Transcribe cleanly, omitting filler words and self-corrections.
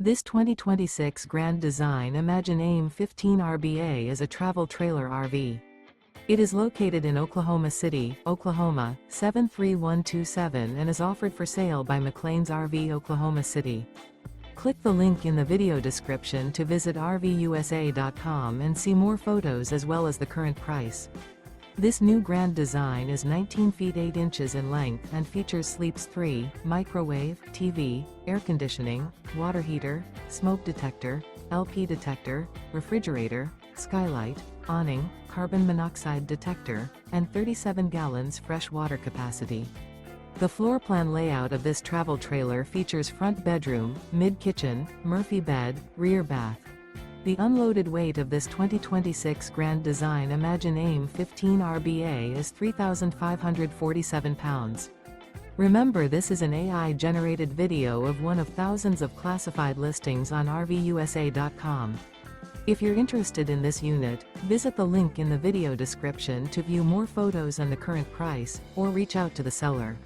This 2026 Grand Design Imagine AIM 15 RBA is a travel trailer RV. It is located in Oklahoma City, Oklahoma, 73127 and is offered for sale by McClain's RV Oklahoma City. Click the link in the video description to visit RVUSA.com and see more photos as well as the current price. This new Grand Design is 19 feet 8 inches in length and features Sleeps 3, microwave, TV, air conditioning, water heater, smoke detector, LP detector, refrigerator, skylight, awning, carbon monoxide detector, and 37 gallons fresh water capacity. The floor plan layout of this travel trailer features front bedroom, mid-kitchen, Murphy bed, rear bath. The unloaded weight of this 2026 Grand Design Imagine AIM 15 RBA is 3,547 pounds. Remember, this is an AI-generated video of one of thousands of classified listings on RVUSA.com. If you're interested in this unit, visit the link in the video description to view more photos and the current price, or reach out to the seller.